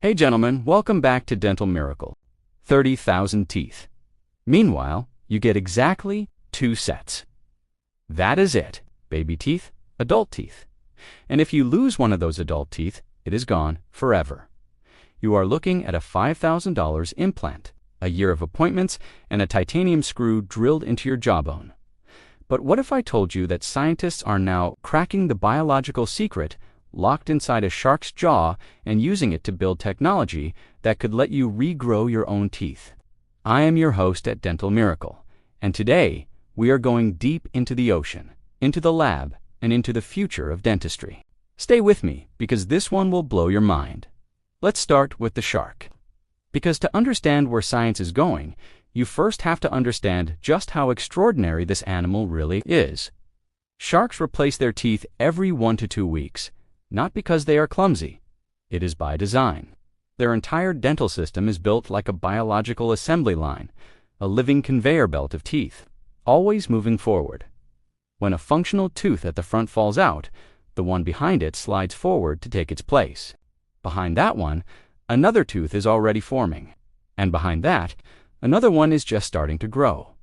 Hey gentlemen, welcome back to Dental Miracle. 30,000 teeth. Meanwhile, you get exactly 2 sets. That is it. Baby teeth, adult teeth. And if you lose one of those adult teeth, it is gone forever. You are looking at a $5,000 implant, a year of appointments, and a titanium screw drilled into your jawbone. But what if I told you that scientists are now cracking the biological secret locked inside a shark's jaw and using it to build technology that could let you regrow your own teeth? I am your host at Dental Miracle, and today we are going deep into the ocean, into the lab, and into the future of dentistry. Stay with me because this one will blow your mind. Let's start with the shark. Because to understand where science is going, you first have to understand just how extraordinary this animal really is. Sharks replace their teeth every 1 to 2 weeks, not because they are clumsy. It is by design. Their entire dental system is built like a biological assembly line, a living conveyor belt of teeth, always moving forward. When a functional tooth at the front falls out, the one behind it slides forward to take its place. Behind that one, another tooth is already forming, and behind that, another one is just starting to grow.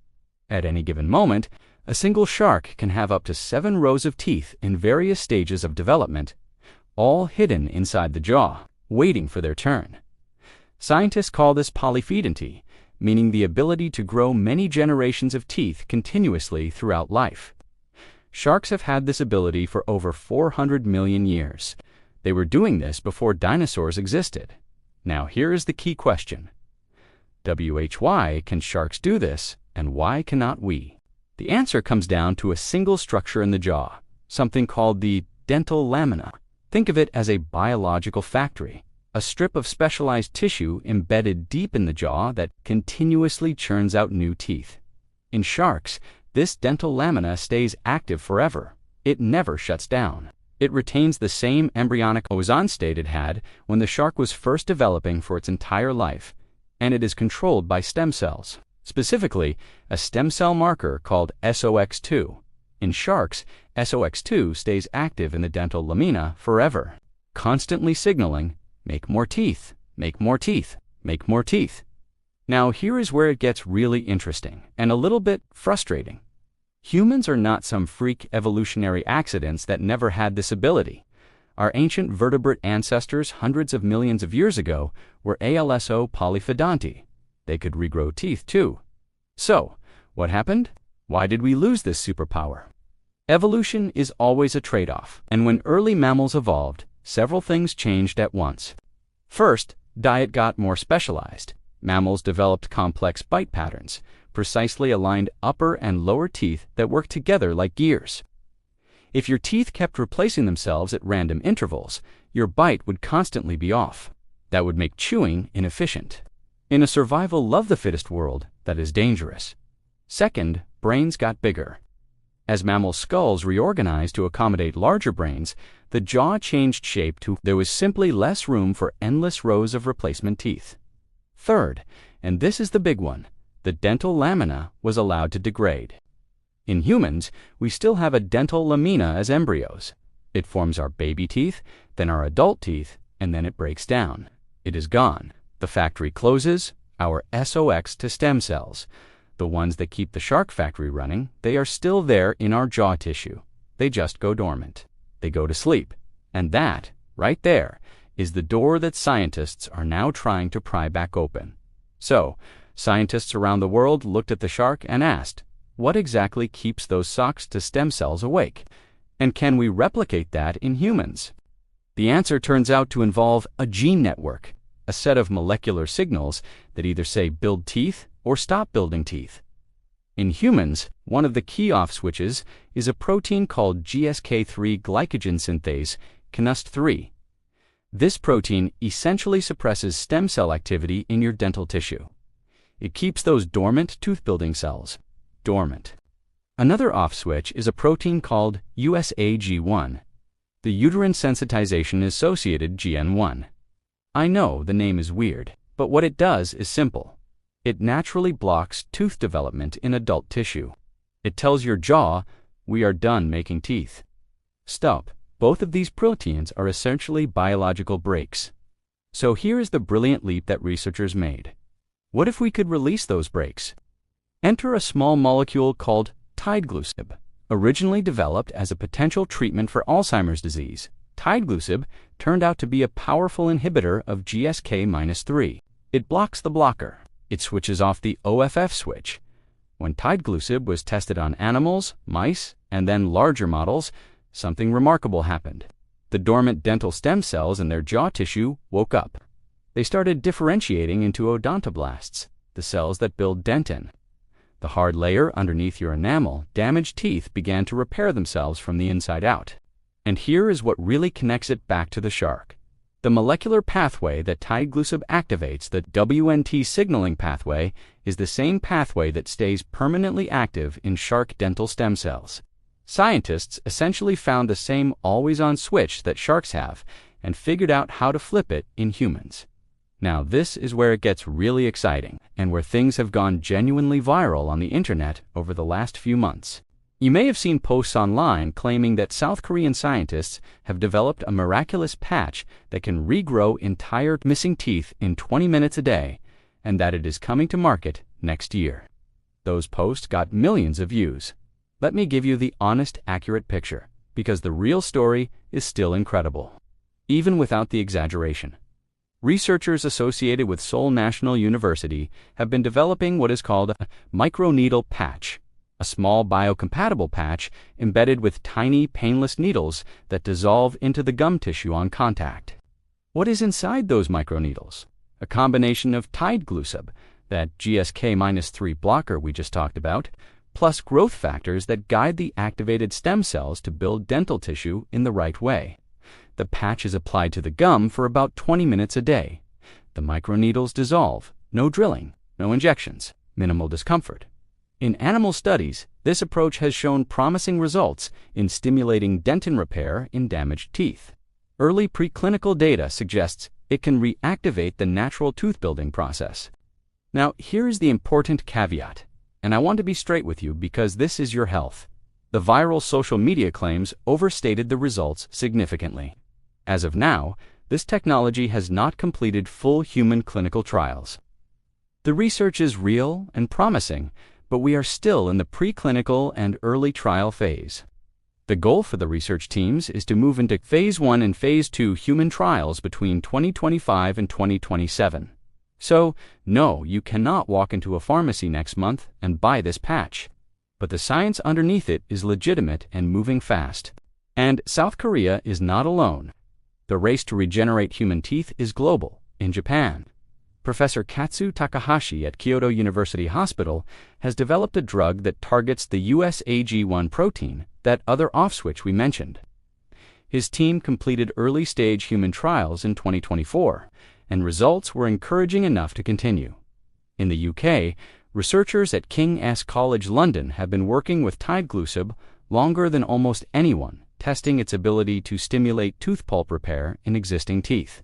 At any given moment, a single shark can have up to 7 rows of teeth in various stages of development, all hidden inside the jaw, waiting for their turn. Scientists call this polyphedency, meaning the ability to grow many generations of teeth continuously throughout life. Sharks have had this ability for over 400 million years. They were doing this before dinosaurs existed. Now here is the key question. Why can sharks do this, and why cannot we? The answer comes down to a single structure in the jaw, something called the dental lamina. Think of it as a biological factory, a strip of specialized tissue embedded deep in the jaw that continuously churns out new teeth. In sharks, this dental lamina stays active forever. It never shuts down. It retains the same embryonic ozone state it had when the shark was first developing for its entire life, and it is controlled by stem cells, specifically a stem cell marker called SOX2. In sharks, SOX2 stays active in the dental lamina forever, constantly signaling, make more teeth, make more teeth, make more teeth. Now here is where it gets really interesting and a little bit frustrating. Humans are not some freak evolutionary accidents that never had this ability. Our ancient vertebrate ancestors hundreds of millions of years ago were also polyphedanti. They could regrow teeth too. So, what happened? Why did we lose this superpower? Evolution is always a trade-off, and when early mammals evolved, several things changed at once. First, diet got more specialized. Mammals developed complex bite patterns, precisely aligned upper and lower teeth that work together like gears. If your teeth kept replacing themselves at random intervals, your bite would constantly be off. That would make chewing inefficient. In a survival love-the-fittest world, that is dangerous. Second, brains got bigger. As mammal skulls reorganized to accommodate larger brains, the jaw changed shape to there was simply less room for endless rows of replacement teeth. Third, and this is the big one, the dental lamina was allowed to degrade. In humans, we still have a dental lamina as embryos. It forms our baby teeth, then our adult teeth, and then it breaks down. It is gone. The factory closes, our SOX to stem cells. The ones that keep the shark factory running, they are still there in our jaw tissue. They just go dormant. They go to sleep. And that, right there, is the door that scientists are now trying to pry back open. So, scientists around the world looked at the shark and asked, what exactly keeps those SOX to stem cells awake? And can we replicate that in humans? The answer turns out to involve a gene network, a set of molecular signals that either say build teeth or stop building teeth. In humans, one of the key off switches is a protein called GSK3 glycogen synthase kinase 3. This protein essentially suppresses stem cell activity in your dental tissue. It keeps those dormant tooth-building cells dormant. Another off switch is a protein called USAG1, the uterine sensitization associated GN1. I know the name is weird, but what it does is simple. It naturally blocks tooth development in adult tissue. It tells your jaw, we are done making teeth. Stop. Both of these proteins are essentially biological brakes. So here is the brilliant leap that researchers made. What if we could release those brakes? Enter a small molecule called Tideglusib. Originally developed as a potential treatment for Alzheimer's disease, Tideglusib turned out to be a powerful inhibitor of GSK-3. It blocks the blocker. It switches off the OFF switch. When Tideglusib was tested on animals, mice, and then larger models, something remarkable happened. The dormant dental stem cells in their jaw tissue woke up. They started differentiating into odontoblasts, the cells that build dentin. The hard layer underneath your enamel, damaged teeth, began to repair themselves from the inside out. And here is what really connects it back to the shark. The molecular pathway that Tideglusib activates, the WNT signaling pathway, is the same pathway that stays permanently active in shark dental stem cells. Scientists essentially found the same always-on switch that sharks have and figured out how to flip it in humans. Now this is where it gets really exciting and where things have gone genuinely viral on the internet over the last few months. You may have seen posts online claiming that South Korean scientists have developed a miraculous patch that can regrow entire missing teeth in 20 minutes a day and that it is coming to market next year. Those posts got millions of views. Let me give you the honest, accurate picture, because the real story is still incredible, even without the exaggeration. Researchers associated with Seoul National University have been developing what is called a microneedle patch, a small biocompatible patch embedded with tiny, painless needles that dissolve into the gum tissue on contact. What is inside those microneedles? A combination of Tideglusib, that GSK-3 blocker we just talked about, plus growth factors that guide the activated stem cells to build dental tissue in the right way. The patch is applied to the gum for about 20 minutes a day. The microneedles dissolve, no drilling, no injections, minimal discomfort. In animal studies, this approach has shown promising results in stimulating dentin repair in damaged teeth. Early preclinical data suggests it can reactivate the natural tooth-building process. Now, here is the important caveat, and I want to be straight with you because this is your health. The viral social media claims overstated the results significantly. As of now, this technology has not completed full human clinical trials. The research is real and promising, but we are still in the preclinical and early trial phase. The goal for the research teams is to move into Phase 1 and Phase 2 human trials between 2025 and 2027. So, no, you cannot walk into a pharmacy next month and buy this patch. But the science underneath it is legitimate and moving fast. And South Korea is not alone. The race to regenerate human teeth is global. In Japan, Professor Katsu Takahashi at Kyoto University Hospital has developed a drug that targets the USAG1 protein, that other off switch we mentioned. His team completed early-stage human trials in 2024, and results were encouraging enough to continue. In the UK, researchers at King's College London have been working with Tideglusib longer than almost anyone, testing its ability to stimulate tooth pulp repair in existing teeth.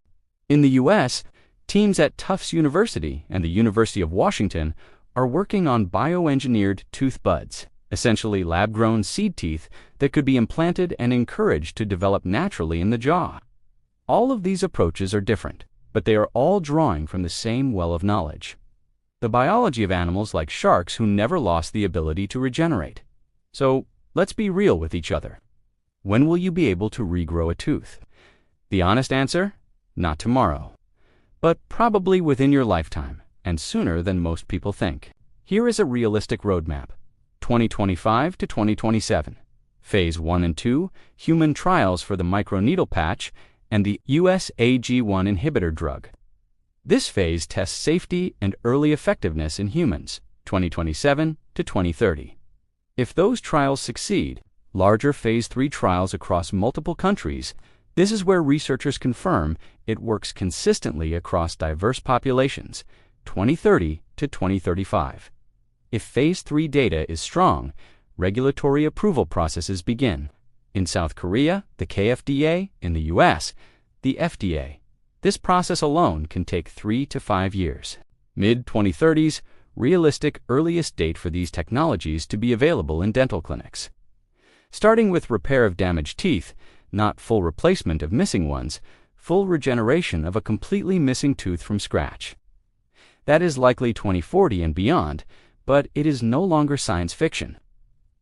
In the US, teams at Tufts University and the University of Washington are working on bioengineered tooth buds, essentially lab-grown seed teeth that could be implanted and encouraged to develop naturally in the jaw. All of these approaches are different, but they are all drawing from the same well of knowledge. The biology of animals like sharks who never lost the ability to regenerate. So, let's be real with each other. When will you be able to regrow a tooth? The honest answer? Not tomorrow. But probably within your lifetime, and sooner than most people think. Here is a realistic roadmap. 2025 to 2027. Phase 1 and 2, human trials for the microneedle patch and the USAG1 inhibitor drug. This phase tests safety and early effectiveness in humans, 2027 to 2030. If those trials succeed, larger Phase 3 trials across multiple countries, this is where researchers confirm it works consistently across diverse populations, 2030 to 2035. If Phase 3 data is strong, regulatory approval processes begin. In South Korea, the KFDA; in the US, the FDA. This process alone can take 3 to 5 years. Mid-2030s, realistic earliest date for these technologies to be available in dental clinics. Starting with repair of damaged teeth, not full replacement of missing ones, full regeneration of a completely missing tooth from scratch. That is likely 2040 and beyond, but it is no longer science fiction.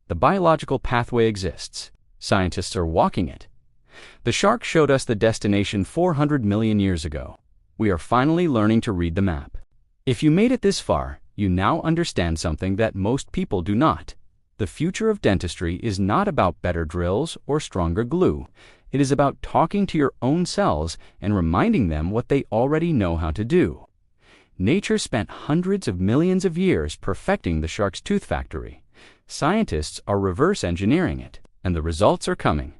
The biological pathway exists. Scientists are walking it. The shark showed us the destination 400 million years ago. We are finally learning to read the map. If you made it this far, you now understand something that most people do not. The future of dentistry is not about better drills or stronger glue. It is about talking to your own cells and reminding them what they already know how to do. Nature spent hundreds of millions of years perfecting the shark's tooth factory. Scientists are reverse engineering it, and the results are coming.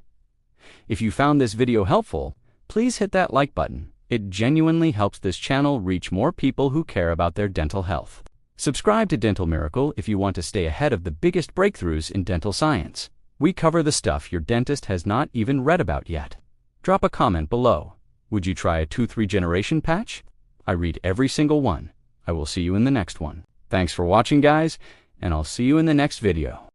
If you found this video helpful, please hit that like button. It genuinely helps this channel reach more people who care about their dental health. Subscribe to Dental Miracle if you want to stay ahead of the biggest breakthroughs in dental science. We cover the stuff your dentist has not even read about yet. Drop a comment below. Would you try a tooth regeneration patch? I read every single one. I will see you in the next one. Thanks for watching, guys, and I'll see you in the next video.